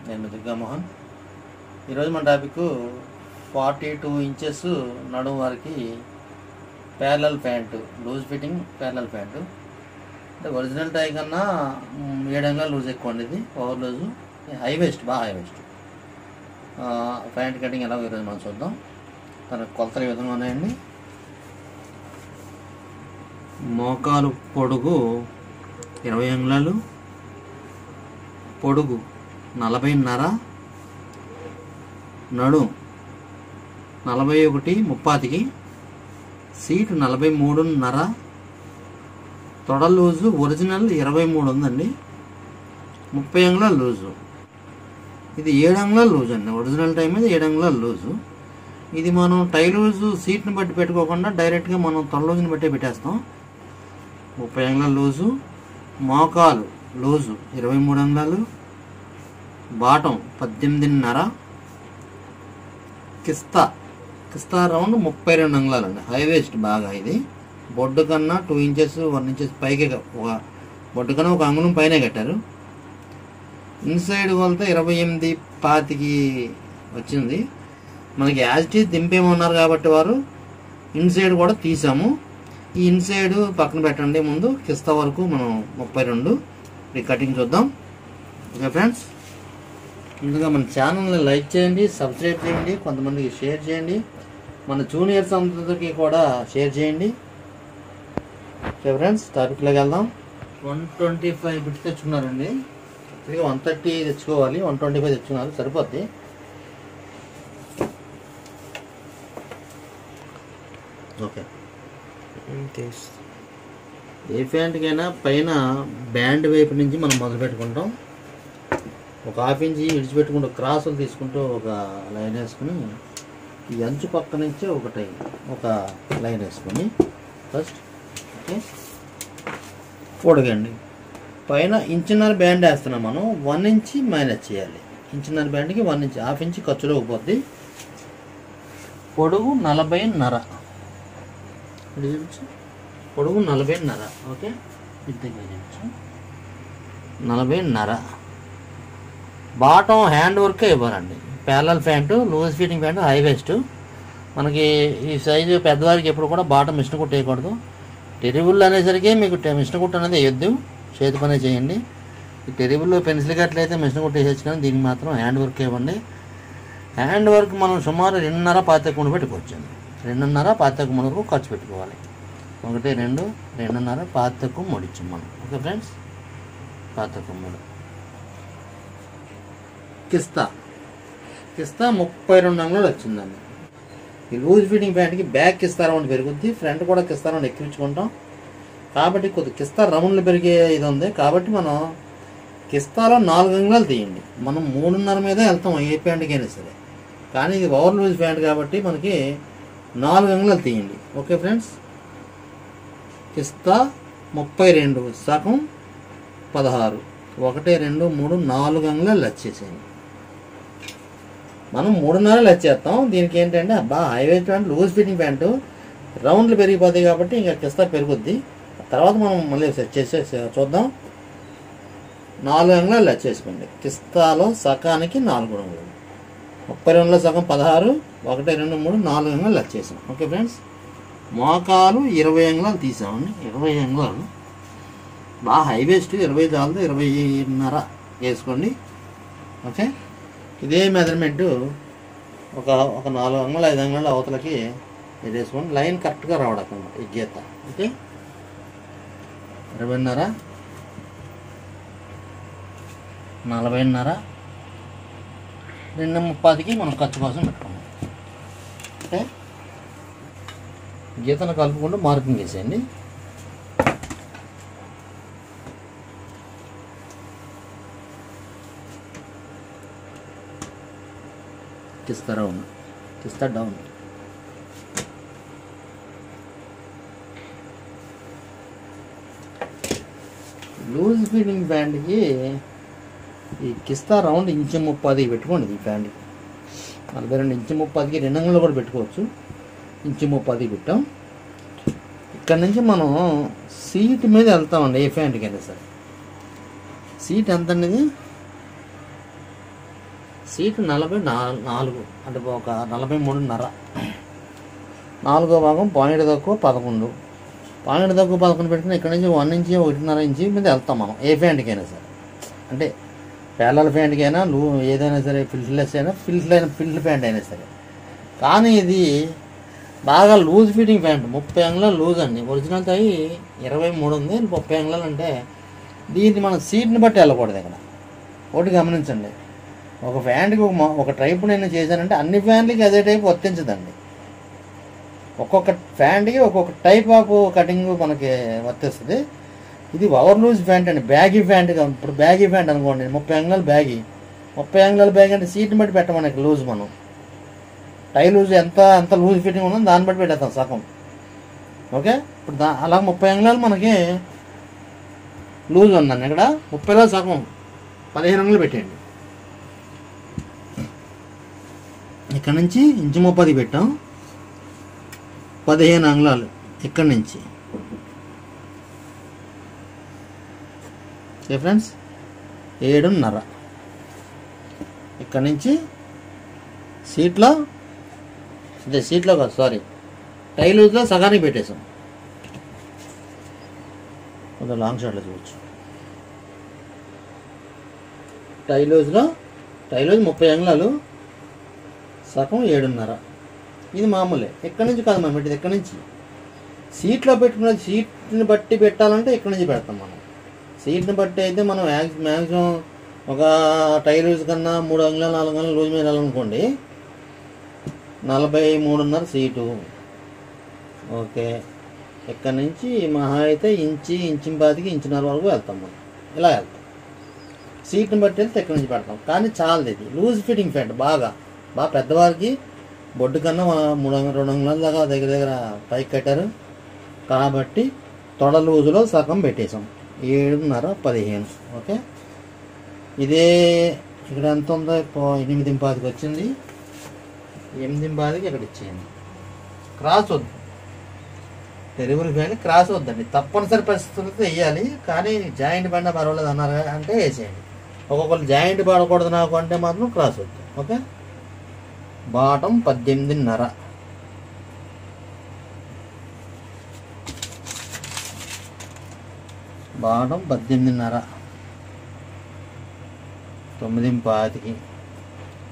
నేను దుర్గామోహన్. ఈరోజు మన టాపిక్ 42 ఇంచెస్ నడుము వారికి parallel pant, loose fitting parallel pant. అంటే ఒరిజినల్ టై కన్నా 7 అంగుళాలు లూజ్ ఎక్కువ అండి. ఇది ఓవర్ లూజు, హై వేస్ట్, బాగా హై వేస్ట్. ప్యాంట్ కటింగ్ ఎలాగో ఈరోజు మనం చూద్దాం. తన కొలతలు ఈ విధంగా ఉన్నాయండి. మోకాలు పొడుగు 20 అంగుళాలు, పొడుగు 40.5, నడు 41/30, సీటు 43.5, తొడ లూజు ఒరిజినల్ 23 ఉందండి. 30 అంగుళాలు లూజు. ఇది 7 అంగుళాలు లూజు అండి. ఒరిజినల్ టైం మీద 7 అంగుళాలు లూజు. ఇది మనం టై లూజు సీట్ని బట్టి పెట్టుకోకుండా డైరెక్ట్గా మనం తొడ లూజుని బట్టే పెట్టేస్తాం. 30 అంగుళాలు లూజు. మోకాలు లూజు 23 అంగుళాలు, బాటం 18.5, కిస్తా రౌండ్ 32 అంగుళాలు అండి. హై వేస్ట్ బాగా. ఇది బొడ్డు కన్నా 2 ఇంచెస్ 1 ఇంచెస్ పైకి, బొడ్డు కన్నా 1 అంగుళం పైన కట్టారు. ఇన్సైడ్ కొలత 28/25 వచ్చింది. మనకి యాజిటీ దింపేమన్నారు కాబట్టి వారు ఇన్సైడ్ కూడా తీసాము. ఈ ఇన్సైడ్ పక్కన పెట్టండి. ముందు కిస్తా వరకు మనం 32. ఈ కటింగ్ చూద్దాం. ఓకే ఫ్రెండ్స్, ముందుగా మన ఛానల్ని లైక్ చేయండి, సబ్స్క్రైబ్ చేయండి, కొంతమందికి షేర్ చేయండి, మన జూనియర్స్ అందరికీ కూడా షేర్ చేయండి. ఓకే ఫ్రెండ్స్, టాపిక్లోకి వెళ్దాం. 125 బిట్స్ తెచ్చుకున్నారండి. 130 తెచ్చుకోవాలి. 125 తెచ్చుకున్నారు, సరిపోద్ది. ఓకే, ఏ ప్యాంట్కైనా పైన బ్యాండ్ వైపు నుంచి మనం మొదలు పెట్టుకుంటాం. ఒక 1/2 ఇంచి విడిచిపెట్టుకుంటూ క్రాసులు తీసుకుంటూ ఒక లైన్ వేసుకుని, ఈ అంచు పక్క నుంచే ఒక లైన్ వేసుకొని ఫస్ట్ ఓకే పొడగండి. పైన 1.5 ఇంచ్ బ్యాండ్ వేస్తున్నాం మనం. 1 ఇంచ్ మైనస్ చేయాలి. 1.5 ఇంచ్ బ్యాండ్కి 1 ఇంచ్, 1/2 ఇంచ్ ఖర్చులో పోద్ది. పొడుగు 40.5, పొడుగు 40.5. ఓకే, 40.5. బాటం హ్యాండ్ వర్కే ఇవ్వాలండి. Parallel pant, loose fitting pant, high waist. మనకి ఈ సైజు పెద్దవారికి ఎప్పుడు కూడా బాటం మిషన్ కుట్టు వేయకూడదు. టెరిబుల్ అనేసరికి మీకు మిషన్ కుట్టు అనేది వేయొద్దు, చేతి పనే చేయండి. ఈ టెరిబుల్లో పెన్సిల్ కట్లు అయితే మిషన్ కుట్టు వేసేచ్చు, కానీ దీనికి మాత్రం హ్యాండ్ వర్క్ ఇవ్వండి. హ్యాండ్ వర్క్ మనం సుమారు 2.5 పాతిక పెట్టుకోవచ్చండి. 2.5 పాతిక వరకు ఖర్చు పెట్టుకోవాలి. 1 2 2.5 పాతిక ఇచ్చాం మనం. ఓకే ఫ్రెండ్స్, పాతిక 3. కిస్తా 32 అంగుళాలు వచ్చిందండి. ఈ లూజ్ ఫిట్టింగ్ ప్యాంట్కి బ్యాక్ కిస్తా రౌండ్ పెరుగుద్ది, ఫ్రంట్ కూడా కిస్తా రౌండ్ ఎక్కించుకుంటాం. కాబట్టి కొద్ది కిస్తా రౌండ్లు పెరిగే ఇది ఉంది. కాబట్టి మనం కిస్తాలో 4 అంగుళాలు తీయండి. మనం 3.5 మీదే వెళ్తాం ఏ ప్యాంట్కి అయినా సరే. కానీ ఇది ఓవర్ లూజ్ ప్యాంట్ కాబట్టి మనకి 4 అంగుళాలు తీయండి. ఓకే ఫ్రెండ్స్, కిస్తా 32 సగం 16, 1 2 3 4 అంగుళాలు వచ్చేసేయండి. మనం 3.5 వచ్చేస్తాం. దీనికి ఏంటంటే హైవే ప్యాంట్, లూజ్ ఫిట్టింగ్ ప్యాంటు రౌండ్లు పెరిగిపోతాయి కాబట్టి ఇంకా కిస్తా పెరుగుద్ది. తర్వాత మనం మళ్ళీ సెట్ చేసే చూద్దాం. 4 అంగుళాలు వచ్చేసుకోండి. కిస్తాలో సగానికి 4 అంగుళాలు, 32లో సగం 16, 1 2 3 4 అంగుళాలు వచ్చేసాం. ఓకే ఫ్రెండ్స్, మోకాలు 20 అంగుళాలు తీసామండి. 20 అంగుళాలు బాగా హై వేస్ట్. 20 చాలదు, 20.5 వేసుకోండి. ఓకే, ఇదే మెజర్మెంటు ఒక 4 అంగుళాలు 5 అంగుళాలు అవతలకి వేసుకోండి. లైన్ కరెక్ట్గా రావడం అన్నమాట ఈ గీత. ఓకే, 20.5, 40.5, 2.30కి మనం ఖర్చు కోసం పెట్టుకున్నాం. ఓకే, గీతను కలుపుకుంటూ మార్కింగ్ వేసేయండి. కిస్తా రౌండ్, కిస్తా డౌన్. లూజ్ ఫిట్టింగ్ ప్యాంట్కి ఈ కిస్తా రౌండ్ 1.30 ఇంచ్ పెట్టుకోండి. ఈ ప్యాంట్కి 42 1.30కి 2 అంగుళాలు కూడా పెట్టుకోవచ్చు. 1.30 పెట్టాం. ఇక్కడ నుంచి మనం సీట్ మీద వెళ్తామండి. ఏ ప్యాంట్కి అయినా సరే సీట్ ఎంత అనేది సీటు 44 అంటే ఒక 43.5. 4వ భాగం పాయింట్ తక్కువ 11. పాయింట్ తక్కువ 11 పెట్టుకుని ఇక్కడ నుంచి 1 ఇంచి 1.5 ఇంచి మీద వెళ్తాం మనం ఏ ఫ్యాంట్కైనా సరే. అంటే ప్యారలల్ ఫ్యాంట్కైనా ఏదైనా సరే ఫిల్టర్లెస్ అయినా ఫిల్టర్ ఫ్యాంట్ అయినా సరే. కానీ ఇది బాగా లూజ్ ఫిట్టింగ్ ఫ్యాంట్, 30 అంగుళాలు లూజ్ అండి. ఒరిజినల్ తో 23 ఉంది, 30 అంగుళాలు అంటే దీన్ని మనం సీట్ని బట్టి వెళ్ళకూడదు. ఇక్కడ ఒకటి గమనించండి, ఒక ఫ్యాంట్కి ఒక టైప్ నేను చేశానంటే అన్ని ఫ్యాన్లకి అదే టైప్ వర్తించదండి. ఒక్కొక్క ఫ్యాంట్కి ఒక్కొక్క టైప్ ఆఫ్ కటింగ్ మనకి వర్తిస్తుంది. ఇది ఓవర్ లూజ్ ఫ్యాంట్ అండి, బ్యాగీ ఫ్యాంట్. ఇప్పుడు బ్యాగీ ఫ్యాంట్ అనుకోండి, 30 అంగుళాలు బ్యాగీ. 30 అంగుళాలు బ్యాగీ అంటే సీట్ని బట్టి పెట్టమనకి లూజ్. మనం టై లూజ్ ఎంత లూజ్ ఫిట్టింగ్ ఉందో దాన్ని బట్టి పెట్టేస్తాం సగం. ఓకే, ఇప్పుడు అలా 30 అంగుళాలు మనకి లూజ్ ఉందండి. ఇక్కడ 30లో సగం 15 అంగుళాలు పెట్టండి. ఇక్కడ నుంచి ఇంచు 30 పెట్టాం, 15 అంగుళాలు ఇక్కడ నుంచి. ఫ్రెండ్స్ 7.5 ఇక్కడ నుంచి సీట్లో కాదు, సారీ, టై లూజ్లో సగానికి పెట్టేసాం. కొంచెం లాంగ్ షాట్లో చూడవచ్చు. టై లూజ్ 30 అంగుళాలు, సగం 7.5. ఇది మామూలే. ఎక్కడి నుంచి కాదు మనం పెట్టేది, ఎక్కడి నుంచి సీట్లో పెట్టుకున్న సీట్ని బట్టి పెట్టాలంటే ఎక్కడి నుంచి పెడతాం మనం. సీట్ని బట్టి అయితే మనం మ్యాక్సిమం ఒక టై లూజ్ కన్నా 3 అంగుళాలు 4 అంగుళాలు లూజ్ మీద వెళ్ళాలనుకోండి, 43.5 సీటు. ఓకే, ఇక్కడ నుంచి మహా అయితే ఇంచి 1.5 వరకు వెళ్తాం మనం. ఇలా వెళ్తాం. సీట్ని బట్టి వెళ్తే ఎక్కడి నుంచి పెడతాం. కానీ చాలది, ఇది లూజ్ ఫిట్టింగ్ ఫ్యాంట్. బాగా పెద్దవారికి బొడ్డు కన్నా 2 అంగుళాల దాకా దగ్గర పైకి కట్టారు కాబట్టి తొడ లూజులో సగం పెట్టేసాం. 7.5 15. ఓకే, ఇదే ఇక్కడ ఎంత ఉందో 8.5 వచ్చింది. 8.5 ఇక్కడ ఇచ్చేయండి. క్రాస్ వద్దు, డెలివరీ ఫ్యాన్ క్రాస్ వద్దండి. తప్పనిసరి పరిస్థితులతో వేయాలి. కానీ జాయింట్ పడినా పర్వాలేదు అన్నారు అంటే వేసేయండి. ఒక్కొక్కరు జాయింట్ పడకూడదు నాకు అంటే మాత్రం క్రాస్ వద్దు. Okay, bottom 18.5. Bottom 18.5, 9.5కి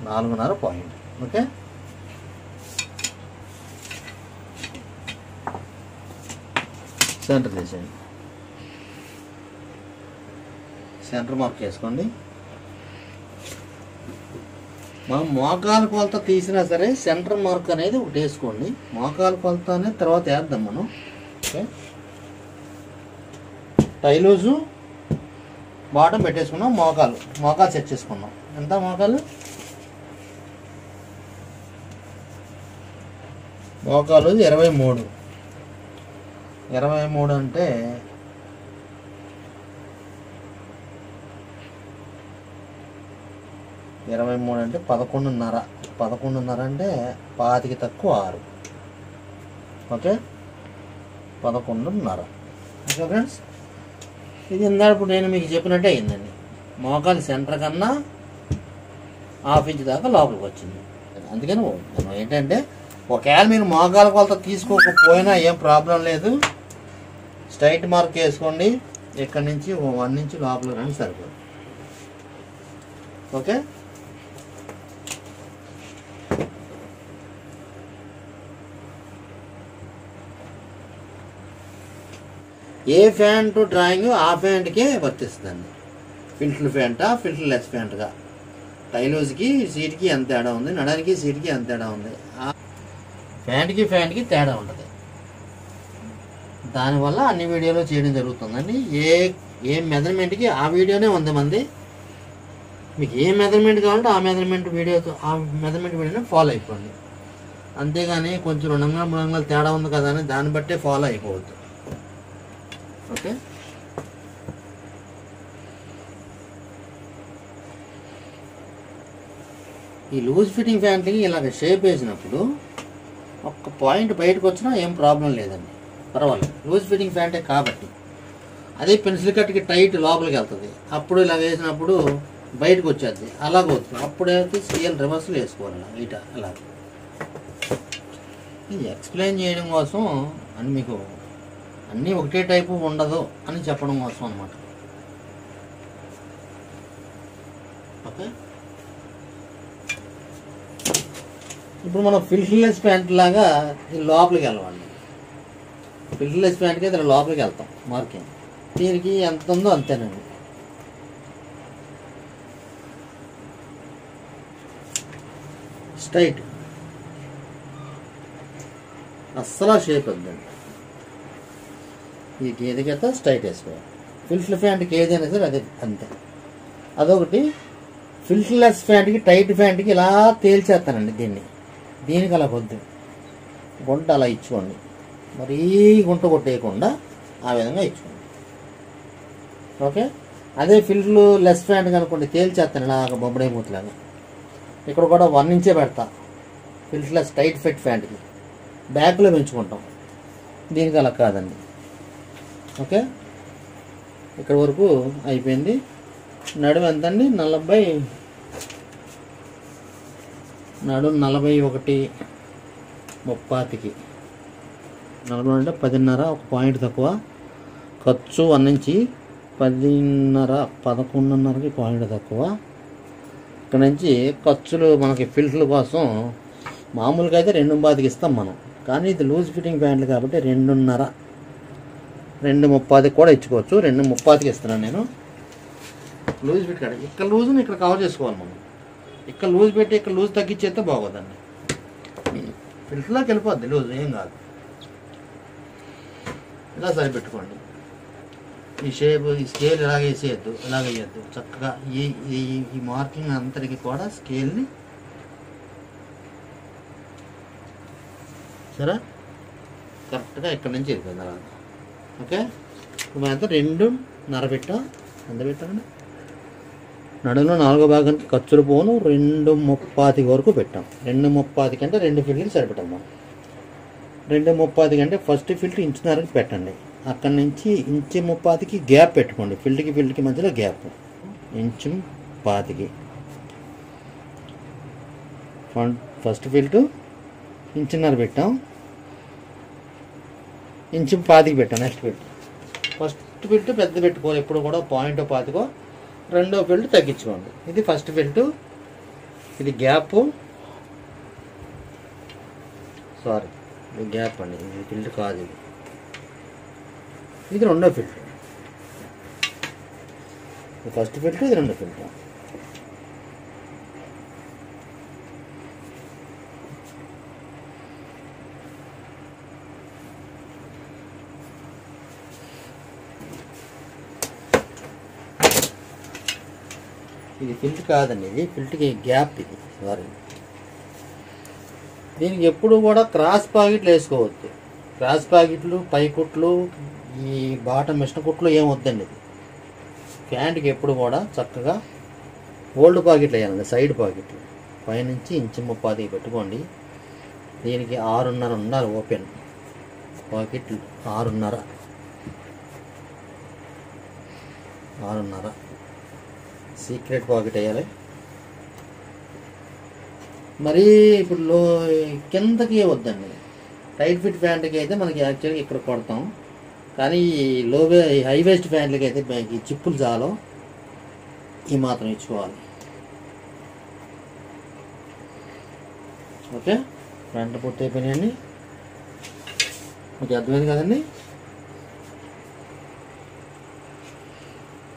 4.5 point. Okay, centre తీసేయండి. సెంటర్ మార్క్ చేసుకోండి. మనం మోకాల కొలత తీసినా సరే సెంటర్ మార్క్ అనేది ఒకటి వేసుకోండి. మోకాల కొలత అనేది తర్వాత వేద్దాం మనం. ఓకే, టై లూజు బాటం పెట్టేసుకున్నాం. మోకాలు సెట్ చేసుకున్నాం. ఎంత మోకాలు మోకాలు 23. 23 అంటే 11.5. 11.5 అంటే 5కి తక్కువ 6. ఓకే, 11.5. ఓకే ఫ్రెండ్స్, ఇది ఇందాక నేను మీకు చెప్పినట్టే అయిందండి. మోకాలు సెంటర్ కన్నా 1/2 ఇంచ్ దాకా లోపలికి వచ్చింది. అందుకని ఏంటంటే ఒకవేళ మీరు మోకాల కొలత తీసుకోకపోయినా ఏం ప్రాబ్లం లేదు. స్ట్రైట్ మార్క్ వేసుకోండి. ఇక్కడ నుంచి 1 ఇంచ్ లోపల రండి, సరిపోదు. ఓకే, ఏ ఫ్యాంట్ డ్రాయింగ్ ఆ ఫ్యాంట్కే వర్తిస్తుందండి. ఫిల్టర్ ఫ్యాంటా ఫిల్టర్లెస్ ఫ్యాంట్గా, టైలూజ్కి సీట్కి ఎంత తేడా ఉంది, నడానికి సీట్కి ఎంత తేడా ఉంది, ఫ్యాంట్కి తేడా ఉంటుంది. దానివల్ల అన్ని వీడియోలో చేయడం జరుగుతుందండి. ఏ మెజర్మెంట్కి ఆ వీడియోనే ఉంది మంది. మీకు ఏ మెజర్మెంట్ కావాలంటే ఆ మెజర్మెంట్ వీడియోని ఫాలో అయిపోండి. అంతేగాని కొంచెం 2 అంగుళాలు 3 అంగుళాలు తేడా ఉంది కదా అని దాన్ని బట్టే ఫాలో అయిపోవద్దు. ఓకే, ఈ లూజ్ ఫిట్టింగ్ ఫ్యాంట్కి ఇలాగ షేప్ వేసినప్పుడు ఒక్క పాయింట్ బయటకు వచ్చినా ఏం ప్రాబ్లం లేదండి, పర్వాలేదు. లూజ్ ఫిట్టింగ్ ఫ్యాంటే కాబట్టి. అదే పెన్సిల్ కట్కి టైట్ లోపలికి వెళ్తుంది. అప్పుడు ఇలా వేసినప్పుడు బయటకు వచ్చేది అలాగ వస్తుంది. అప్పుడైతే స్కేల్ రివర్స్లో వేసుకోవాలి ఇట అలా. ఇది ఎక్స్ప్లెయిన్ చేయడం కోసం అని మీకు అన్నీ ఒకటే టైపు ఉండదు అని చెప్పడం కోసం అన్నమాట. ఓకే, ఇప్పుడు మనం ఫిల్టర్లెస్ ప్యాంట్ లాగా లోపలికి వెళ్ళమండి. ఫిల్టర్లెస్ ప్యాంట్కి అయితే లోపలికి వెళ్తాం మార్కింగ్. దీనికి ఎంత ఉందో అంతేనండి. స్ట్రైట్ అస్సలు షేప్ వద్దండి. ఈ గేదెకైతే స్ట్రైట్ వేసుకోవాలి. ఫిల్టర్ ప్యాంట్కి ఏదైనా సరే అదే అంతే. అదొకటి. ఫిల్టర్లెస్ ప్యాంట్కి టైట్ ప్యాంట్కి ఇలా తేల్చేస్తానండి దీనికి అలా వద్దు. గుంట అలా ఇచ్చుకోండి, మరీ గుంట కొట్టేయకుండా ఆ విధంగా ఇచ్చుకోండి. ఓకే, అదే ఫిల్టర్లెస్ ప్యాంట్ కనుకోండి తేల్చేస్తాను ఇలాగ బొమ్మడే మూతలాగా. ఇక్కడ కూడా 1 ఇంచే పెడతా ఫిల్టర్లెస్ టైట్ ఫిట్ ప్యాంట్కి. బ్యాక్లో పెంచుకుంటాం, దీనికి అలా కాదండి. ఓకే, ఇక్కడ వరకు అయిపోయింది. నడుము ఎంతండి? 40, నడుము 41, 30కి 40 అంటే 10.5, ఒక పాయింట్ తక్కువ. ఖర్చు 1 నుంచి 10.5, 11.5కి పాయింట్ తక్కువ. ఇక్కడ నుంచి ఖర్చులు మనకి ఫిల్టర్ కోసం మామూలుగా అయితే 2.5కి ఇస్తాం మనం, కానీ ఇది లూజ్ ఫిట్టింగ్ ప్యాంట్లు కాబట్టి 2.5, 2.30కి కూడా ఇచ్చుకోవచ్చు. 2.30కి ఇస్తున్నాను నేను. లూజ్ ఫిట్ కాదు, ఇక్కడ లూజ్ని ఇక్కడ కవర్ చేసుకోవాలి మనం. ఇక్కడ లూజ్ పెట్టి ఇక్కడ లూజ్ తగ్గించేస్తే బాగోదండి. ఫిల్టర్లోకి వెళ్ళిపోద్ది లూజ్, ఏం కాదు. ఇలా సరిపెట్టుకోండి. ఈ షేప్, ఈ స్కేల్ ఇలాగ వేసేయద్దు, ఇలాగ వేయద్దు. చక్కగా ఈ మార్కింగ్ అంతటికి కూడా స్కేల్ని సరే కరెక్ట్గా ఇక్కడ నుంచి వెళ్ళిపోయింది అలాగ. ఓకే, ఇప్పుడు అంతా 2.5 పెట్టాం. ఎంత పెట్టామండి? నడుములో 4వ భాగానికి ఖర్చులు పోను 2.30 వరకు పెట్టాం. 2.30 కంటే 2 ఫిల్టర్లు సరిపెట్టాం మనం. 2.30 కంటే ఫస్ట్ ఫిల్టర్ 1.5కి పెట్టండి. అక్కడి నుంచి 1.30కి గ్యాప్ పెట్టుకోండి. ఫిల్టర్కి మధ్యలో గ్యాప్ 1.5కి. ఫస్ట్ ఫిల్టర్ 1.5 పెట్టాం, 1.5కి పెట్టాం. నెక్స్ట్ ఫిల్టర్ ఫస్ట్ ఫిల్టర్ పెద్ద పెట్టుకోవాలి ఎప్పుడు కూడా, 0.5కో. రెండో ఫిల్టర్ తగ్గించుకోండి. ఇది ఫస్ట్ ఫిల్టర్, ఇది గ్యాప్, సారీ ఇది గ్యాప్ అండి, ఇది ఫిల్టర్ కాదు. ఇది రెండో ఫిల్టర్. ఇది ఫస్ట్ ఫిల్టర్, ఇది రెండో ఫిల్టర్. ఇది ఫిల్టర్ కాదండి, ఇది ఫిల్టర్కి గ్యాప్. ఇది సారీ. దీనికి ఎప్పుడు కూడా క్రాస్ పాకెట్లు వేసుకోవద్దు. క్రాస్ పాకెట్లు, పై కుట్లు, ఈ బాటమ్ మిషన్ కుట్లు ఏం వద్దండి. ఇది ప్యాంట్కి ఎప్పుడు కూడా చక్కగా ఓల్డ్ పాకెట్లు వేయాలండి, సైడ్ పాకెట్లు. పైనుంచి 1.30 పెట్టుకోండి. దీనికి 6.5 ఉండాలి ఓపెన్ పాకెట్లు. 6.5 సీక్రెట్ పాకెట్ వేయాలి. మరీ ఇప్పుడు కిందకి వద్దండి. టైట్ ఫిట్ ప్యాంట్కి అయితే మనకి యాక్చువల్గా ఇక్కడ కొడతాం, కానీ హై వేస్ట్ ప్యాంట్లకి అయితే ఈ చిప్పులు చాలు, ఈ మాత్రం ఇచ్చుకోవాలి. ఓకే, ప్యాంట్లు పూర్తి అయిపోయినాయండి. మీకు అర్థమైంది కదండి.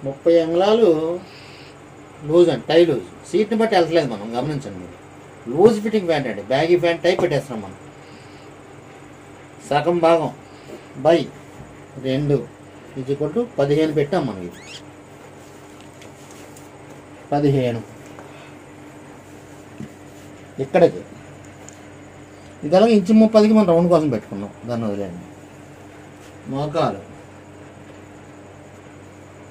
30 అంగుళాలు లూజ్ అండి, టై లూజ్. సీట్ని బట్టి వెళ్తలేదు మనం, గమనించండి మీరు. లూజ్ ఫిట్టింగ్ ప్యాంట్ అండి, బ్యాగీ ప్యాంట్ టైప్ పెట్టేస్తున్నాం మనం. సగం భాగం బై 2 = 15 పెట్టాం మనం. ఇది 15 ఇక్కడికి. ఇది అలాగే 1.30కి మనం రౌండ్ కోసం పెట్టుకున్నాం, దాన్ని వదిలేండి. మోకాలు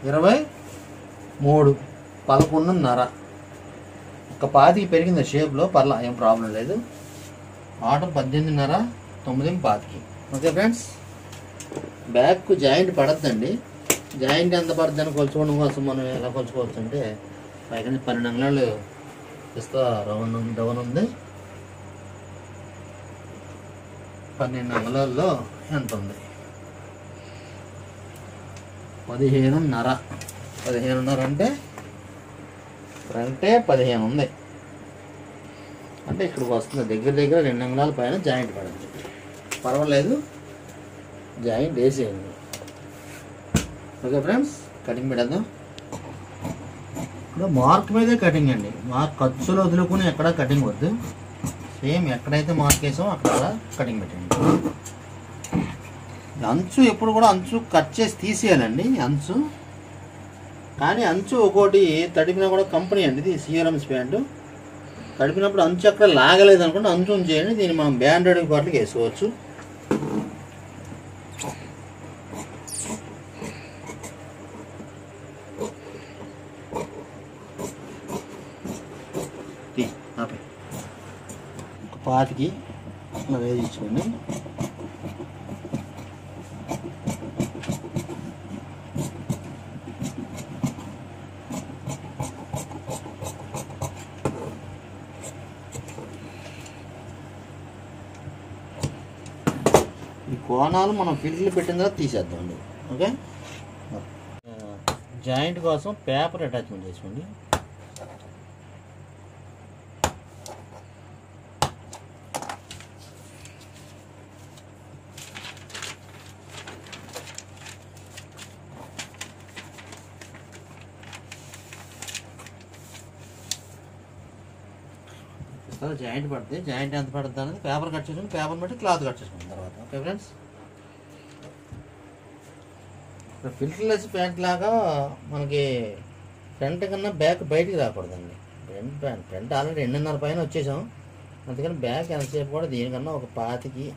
23, 11.5. ఒక 10కి పెరిగింది షేప్లో, పర్లా, ఏం ప్రాబ్లం లేదు. ఆటం 18.5, 9.5కి. ఓకే ఫ్రెండ్స్, బ్యాక్ జాయింట్ పడద్దండి. జాయింట్ ఎంత పడుతుందని కొలుచుకోవడం కోసం మనం ఎలా కొలుచుకోవచ్చు అంటే, పైగా 12 అంగుళాలు పిస్తా డౌన్ ఉంది. 12 అంగుళాల్లో ఎంత ఉంది? 15.5. 15.5 అంటే ఫ్రంటే 15 ఉంది అంటే ఇక్కడికి వస్తుంది. దగ్గర 2 అంగుళాల పైన జాయింట్ పడింది. పర్వాలేదు, జాయింట్ వేసేయండి. ఓకే ఫ్రెండ్స్, కటింగ్ పెడదాం. ఇప్పుడు మార్క్ మీదే కటింగ్ అండి. మార్క్ ఖర్చులు వదులుకుని ఎక్కడ కటింగ్ వద్దు. సేమ్ ఎక్కడైతే మార్క్ వేసామో అక్కడ కటింగ్ పెట్టండి. అంచు ఎప్పుడు కూడా అంచు కట్ చేసి తీసేయాలండి అంచు. కానీ అంచు ఒకటి తడిపినా కూడా కంపెనీ అండి ఇది సిఆర్ఎంస్ ప్యాంటు. తడిపినప్పుడు అంచు అక్కడ లాగలేదు అనుకుంటే అంచు ఉంచేయండి. దీన్ని మనం బ్యాండెడ్ పాటలకు వేసుకోవచ్చు. ఒక పాతికి అలా వేయించుకోండి. ఈ కోణాలు మనం ఫిల్టర్లు పెట్టిన తర్వాత తీసేద్దామండి. ఓకే, జాయింట్ కోసం పేపర్ అటాచ్మెంట్ చేసుకోండి. జాయింట్ పడుతుంది. జాయింట్ ఎంత పడుతుంది అనేది పేపర్ కట్ చేసుకుని పేపర్ బట్టి క్లాత్ కట్ చేసుకున్న తర్వాత. ఓకే ఫ్రెండ్స్, ఫిల్టర్లెస్ ప్యాంట్ లాగా మనకి ఫ్రంట్ కన్నా బ్యాక్ బయటికి రాకూడదండి. ఫ్రంట్ ఆల్రెడీ 2.5 పైన వచ్చేసాం. అందుకని బ్యాక్ ఎంతసేపు కూడా దీనికన్నా ఒక 25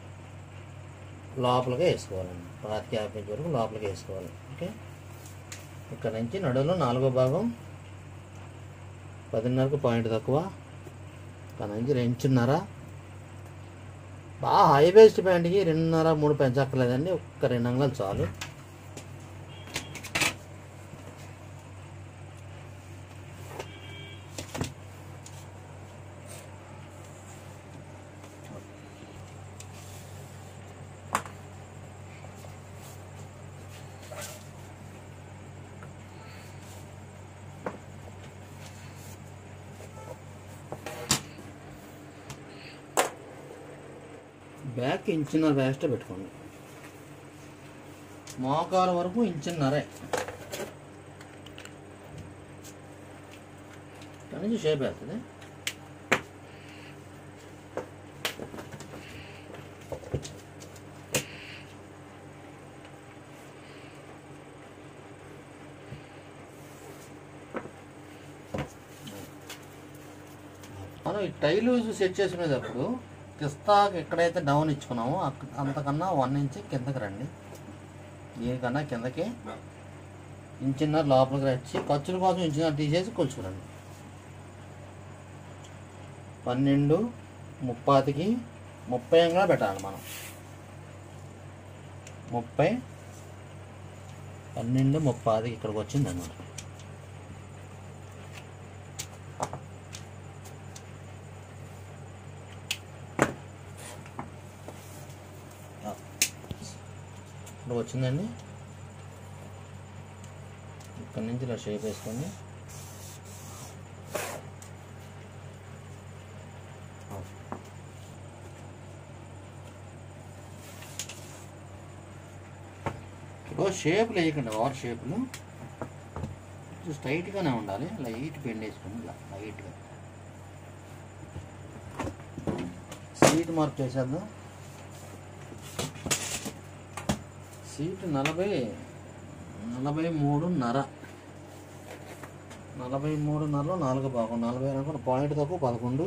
లోపలిగా వేసుకోవాలండి. 25-50 ఇంచ్ వరకు లోపలికి వేసుకోవాలి. ఓకే, ఇక్కడ నుంచి నడువులో 4వ భాగం 10.5కు పాయింట్ తక్కువ. ఇక్కడ నుంచి 2.5 ఇంచున్నర. బాగా హై వేస్ట్ ప్యాంట్కి 2.5, 3 పెంచక్కర్లేదండి. ఒక్క 2 అంగుళాలు చాలు. బ్యాక్ 1.5 ఇంచ్ వేస్ట్ పెట్టుకోండి. మోకాల వరకు 1.5 ఇంచ్. ఇక్కడ నుంచి షేప్ వేస్తుంది. మనం ఈ టై లూజ్ సెట్ చేసుకునేటప్పుడు కిస్తాకి ఎక్కడైతే డౌన్ ఇచ్చుకున్నామో అంతకన్నా 1 ఇంచ్ కిందకి రండి. దీనికన్నా కిందకి 1.5 ఇంచ్ లోపలికి వచ్చి ఖర్చుల కోసం 1 ఇంచ్ తీసేసి కొలుచుకురండి. 12.30కి 30 అంగుళాలు పెట్టాలి మనం. 12.30కి ఇక్కడికి వచ్చింది అన్నమాట. ఇప్పుడు వచ్చిందండి. ఇక్కడ నుంచి ఇలా షేప్ వేసుకోండి. ఇప్పుడు షేపులు వేయకండి, ఓవర్ షేపులు స్ట్రైట్గానే ఉండాలి. లైట్ బెండ్ వేసుకోండి. ఇలా లైట్గా సీట్ మార్క్ చేసేద్దాం. సీట్ 43.5. 43.5లో 4 భాగం. 40 అనుకుంటే పాయింట్ తక్కువ 11.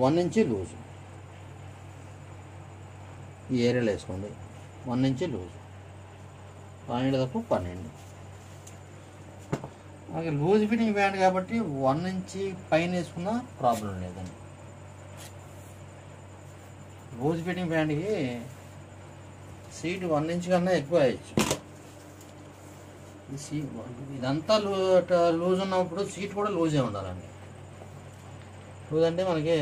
1 ఇంచ్ లూజు ఈ ఏరియాలో వేసుకోండి. 1 ఇంచ్ లూజు, పాయింట్ తక్కువ 12. అలాగే లూజ్ ఫిట్టింగ్ ప్యాంట్ కాబట్టి 1 ఇంచ్ పైన వేసుకున్నా ప్రాబ్లం లేదండి. లూజ్ ఫిట్టింగ్ ప్యాంట్కి సీట్ 1 ఇంచ్ కన్నా ఎక్కువ వేయచ్చు. ఇదంతా లూజ్ ఉన్నప్పుడు సీట్ కూడా లూజే ఉండాలండి. లూజ్ అంటే మనకి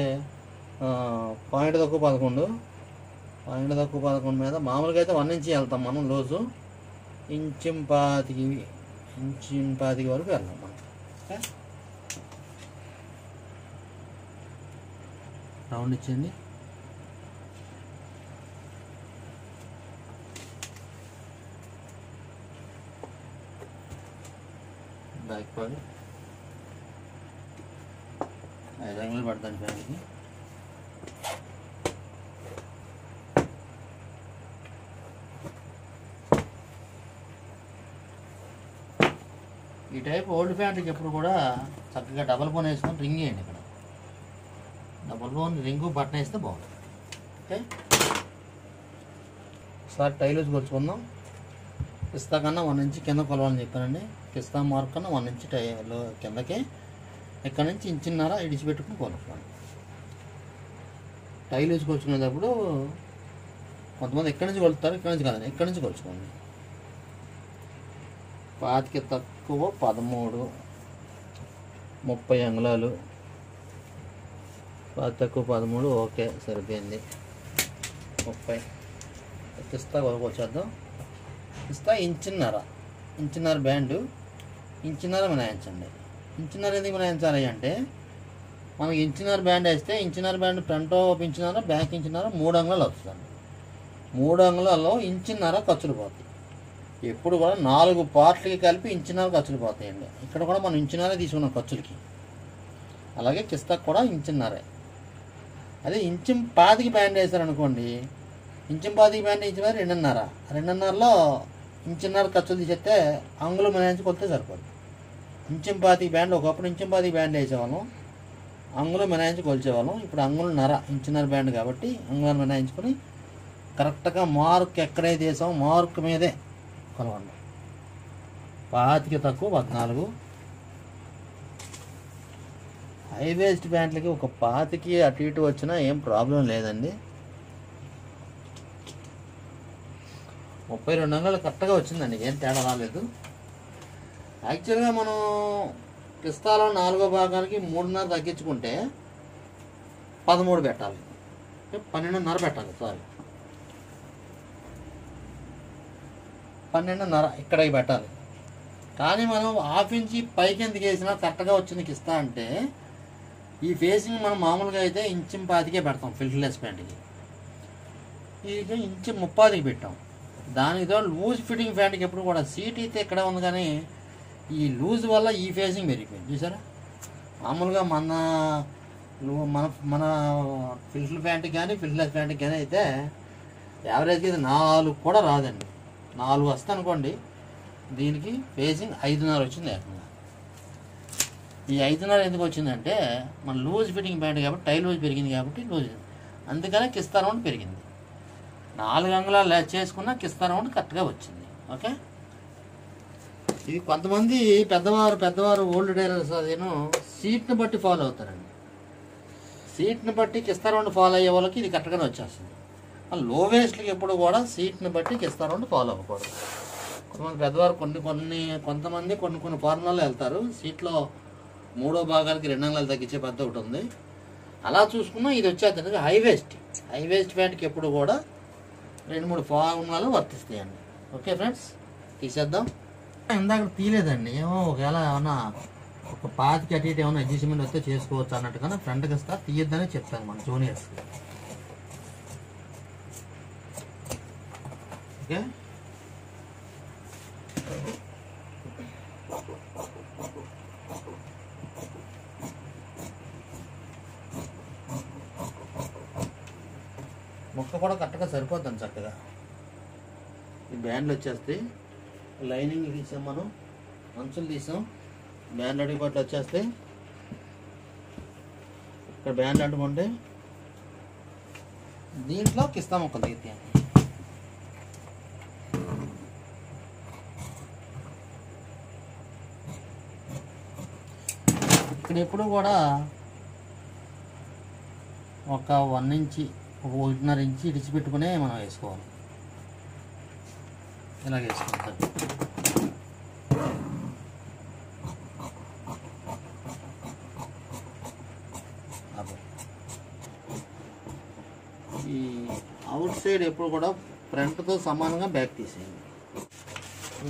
పాయింట్ తక్కువ 11 మీద మామూలుగా అయితే 1 ఇంచ్ వెళ్తాం మనం లూజు. ఇంచు పాతికి వరకు వెళ్దాం మనం. ఓకే, రౌండ్ ఇచ్చేయండి. బ్యాక్ పార్ట్ 5 అంగుళాలు పడతాను ఫ్యాన్కి. ఈ టైప్ ఓల్డ్ ప్యాంట్కి ఎప్పుడు కూడా చక్కగా డబల్ బోన్ వేసుకొని రింగ్ వేయండి. ఇక్కడ డబల్ బోన్ రింగు బటన్ వేస్తే బాగుంటుంది. ఓకే, ఒకసారి టైలూజ్ కొలుచుకుందాం. పిస్తా కన్నా 1 ఇంచ్ కింద కొలవాలని చెప్పానండి. పిస్తా మార్క్ కన్నా 1 ఇంచ్ కిందకి, ఇక్కడ నుంచి ఇంచున్నర ఇడిచిపెట్టుకుని కొలుచుకోండి. టైలూజ్ కొలుచుకునేటప్పుడు కొంతమంది ఎక్కడి నుంచి కొలుస్తారు, ఇక్కడ నుంచి కాదండి, ఎక్కడి నుంచి కొలుచుకోండి. 5కి తక్కువ 13, 30 అంగుళాలు. 5 తక్కువ 13, ఓకే సరిపోయింది. 30 పిస్తా వచ్చేద్దాం. పిస్తా ఇంచున్నర బ్యాండు, ఇంచున్నర మినాయించండి. ఇంచున్నర ఎందుకు మినాయించాలి అంటే మనకి ఇంచున్నర బ్యాండ్ వేస్తే ఇంచున్నర బ్యాండ్ ఫ్రంట్ ఇంచున్నర, బ్యాక్ ఇంచున్నర, 3 అంగుళాలు వస్తుందండి. 3 అంగుళాల్లో ఇంచున్నర ఖర్చులు పోతాయి. ఎప్పుడు కూడా 4 పార్ట్లకి కలిపి ఇంచున్నర ఖర్చులు పోతాయండి. ఇక్కడ కూడా మనం ఇంచున్నరే తీసుకున్నాం ఖర్చులకి. అలాగే కిస్తాకు కూడా ఇంచున్నరే. అదే ఇంచు 5కి బ్యాండ్ వేసారనుకోండి, ఇంచు 5కి బ్యాండ్ ఇచ్చిన 2.5, 2.5లో ఇంచున్నర ఖర్చులు తీసేస్తే అంగుళం మినాయించి కొలితే సరిపోదు. ఇంచు 5కి బ్యాండ్, ఒకప్పుడు ఇంచు 5కి బ్యాండ్ వేసేవాళ్ళం, అంగుళం మినాయించి కొలిచేవాళ్ళం. ఇప్పుడు అంగుళన్నర ఇంచున్నర బ్యాండ్ కాబట్టి అంగుళం మినాయించుకొని కరెక్ట్గా మార్క్ ఎక్కడైతే వేసామో మార్క్ మీదే కొలవండి. 5కి తక్కువ 14. హై వేస్ట్ ప్యాంట్లకి ఒక 5కి అటు ఇటు వచ్చినా ఏం ప్రాబ్లం లేదండి. 32 అంగుళాలు కరెక్ట్గా వచ్చిందండి, ఏం తేడా రాలేదు. యాక్చువల్గా మనం పిస్తాలో 4వ భాగానికి 3.5 తగ్గించుకుంటే 13 పెట్టాలి, 12.5 పెట్టాలి. సారీ 12.5 ఇక్కడికి పెట్టాలి. కానీ మనం 1/2 ఇంచి పైకి ఎందుకు వేసినా కరెక్ట్గా వచ్చింది కిస్తా అంటే ఈ ఫేసింగ్ మనం మామూలుగా అయితే ఇంచు 5కే పెడతాం ఫిల్టర్లెస్ ప్యాంట్కి. ఇది ఇంచు 30కి పెట్టాం. దానితో లూజ్ ఫిట్టింగ్ ప్యాంట్కి ఎప్పుడు కూడా సీట్ అయితే ఇక్కడ ఉంది, కానీ ఈ లూజ్ వల్ల ఈ ఫేసింగ్ పెరిగిపోయింది చూసారా. మామూలుగా మన ఫిల్టర్ ప్యాంట్కి కానీ ఫిల్టర్లెస్ ప్యాంట్కి కానీ అయితే యావరేజ్గా ఇది 4 కూడా రాదండి. 4 వస్తే అనుకోండి, దీనికి ఫేసింగ్ 5.5 వచ్చింది ఏకంగా. ఈ 5.5 ఎందుకు వచ్చిందంటే మన లూజ్ ఫిట్టింగ్ ప్యాంట్ కాబట్టి టై లూజ్ పెరిగింది కాబట్టి లూజ్, అందుకనే కిస్తా రౌండ్ పెరిగింది. 4 అంగుళాలు చేసుకున్న కిస్తా రౌండ్ కరెక్ట్గా వచ్చింది. ఓకే, ఇది కొంతమంది పెద్దవారు ఓల్డ్ డైలర్స్ అదేను సీట్ని బట్టి ఫాలో అవుతారండి. సీట్ని బట్టి కిస్తా రౌండ్ ఫాలో అయ్యే వాళ్ళకి ఇది కరెక్ట్గానే వచ్చేస్తుంది. లో వేస్ట్లకి ఎప్పుడు కూడా సీట్ని బట్టి కిస్తా రౌండ్ ఫాలో అవ్వకూడదు. కొంతమంది పెద్దవారు కొంతమంది కొన్ని ఫార్ములాలో వెళ్తారు. సీట్లో 3వ భాగానికి 2 అంగుళాలు తగ్గించే పెద్ద ఒకటి ఉంది. అలా చూసుకున్నా ఇది వచ్చేది హై వేస్ట్ ప్యాంట్కి ఎప్పుడు కూడా 2-3 ఫార్ములాలు వర్తిస్తాయండి. ఓకే ఫ్రెండ్స్, తీసేద్దాం. ఇందాక తీయలేదండి, ఏమో ఒకవేళ ఏమన్నా ఒక 5కి అటు ఇటు ఏమైనా అడ్జస్ట్మెంట్ వస్తే చేసుకోవచ్చు అన్నట్టుగా ఫ్రంట్కి ఇస్తా తీయొద్దనే చెప్తాను మన జూనియర్స్కి. ఓకే, ముక్క కూడా కరెక్ట్గా సరిపోద్దాం చక్కగా. ఈ బ్యాండ్లు వచ్చేస్తాయి, లైనింగ్ తీసాం, మనం అంచులు తీసాం, బ్యాండ్ అడిగిపట్లు వచ్చేస్తాయి. ఇక్కడ బ్యాండ్ అంటుకుంటే దీంట్లో కిస్తా ముక్క దిగుతాయి. ఇక్కడ ఎప్పుడు కూడా ఒక 1 ఇంచి 1.5 ఇంచి ఇడిచిపెట్టుకునే మనం వేసుకోవాలి. ఇలాగ వేసుకుంటాం. ఈ అవుట్ సైడ్ ఎప్పుడు కూడా ఫ్రంట్తో సమానంగా బ్యాక్ తీసేయండి.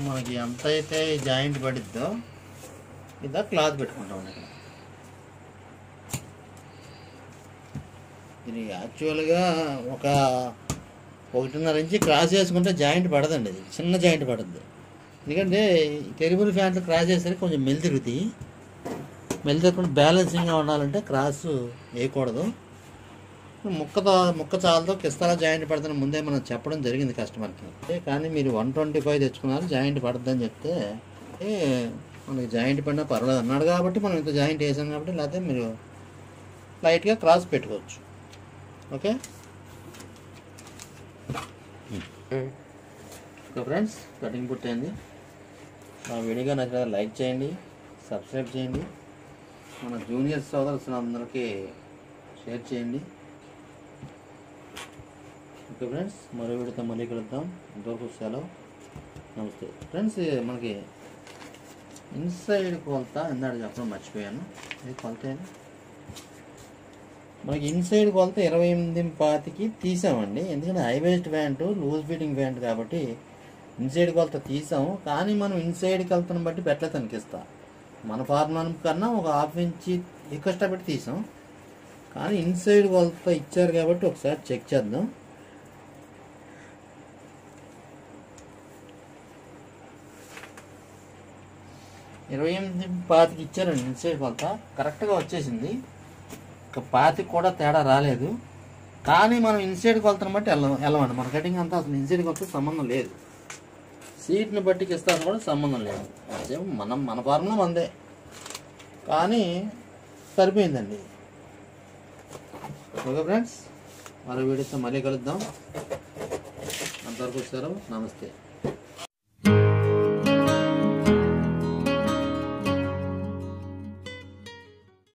మనకి ఎంత అయితే జాయింట్ పడిద్దో ఇదా క్లాత్ పెట్టుకుంటాం ఇక్కడ. ఇది యాక్చువల్గా ఒక 1.5 ఇంచ్ క్రాస్ చేసుకుంటే జాయింట్ పడదండి, ఇది చిన్న జాయింట్ పడుద్ది. ఎందుకంటే టెరిబుల్ ఫ్యాంట్లు క్రాస్ చేసరికి కొంచెం మెలి తిరుగుతాయి. మెలి తిరగకుండా బ్యాలెన్సింగ్గా ఉండాలంటే క్రాస్ వేయకూడదు. ముక్క చాలతో కిస్తాలా జాయింట్ పడుతుంది ముందే మనం చెప్పడం జరిగింది కస్టమర్కి. కానీ మీరు 125 తెచ్చుకున్నారు, జాయింట్ పడుతుందని చెప్తే మనకి జాయింట్ పడినా పర్వాలేదు అన్నాడు కాబట్టి మనం ఇంత జాయింట్ వేసాం కాబట్టి, లేకపోతే మీరు లైట్గా క్రాస్ పెట్టుకోవచ్చు. ఓకే ఫ్రెండ్స్, కటింగ్ పూర్తయింది. మా వీడియోగా నచ్చితే లైక్ చేయండి, సబ్స్క్రైబ్ చేయండి, మన జూనియర్ సోదరులందరికీ షేర్ చేయండి. ఓకే ఫ్రెండ్స్, మరో వీడియోతో మళ్ళీ కలుద్దాం. ఇంతవరకు సెలవు, నమస్తే ఫ్రెండ్స్. మనకి ఇన్సైడ్ కొలత ఇందాక చెప్పడం మర్చిపోయాను. ఇది కొలత మనకి ఇన్సైడ్ కొలత 28.25కి తీసామండి. ఎందుకంటే high waist pant loose fitting pant కాబట్టి ఇన్సైడ్ కొలత తీసాము. కానీ మనం ఇన్సైడ్ కొలతను బట్టి పెట్టలేదు అనిపిస్తా. మన ఫార్ములా కన్నా ఒక 1/2 ఇంచ్ ఎక్కువ పెట్టి తీసాం. కానీ ఇన్సైడ్ కొలత ఇచ్చారు కాబట్టి ఒకసారి చెక్ చేద్దాం. ఇరవై 28.25 ఇచ్చారండి ఇన్సైడ్ కొలత, కరెక్ట్గా వచ్చేసింది. ఒక 25 కూడా తేడా రాలేదు. కానీ మనం ఇన్సైడ్ కొలతను బట్టి వెళ్ళమండి. మన కటింగ్ అంతా అసలు ఇన్సైడ్ కొలత సంబంధం లేదు, సీట్ని బట్టి ఇస్తాను కూడా సంబంధం లేదు. అదే మన ఫార్ములా మందే, కానీ సరిపోయిందండి. ఓకే ఫ్రెండ్స్, మరో వీడియోతో మళ్ళీ కలుద్దాం. అంతవరకు సెలవు, నమస్తే.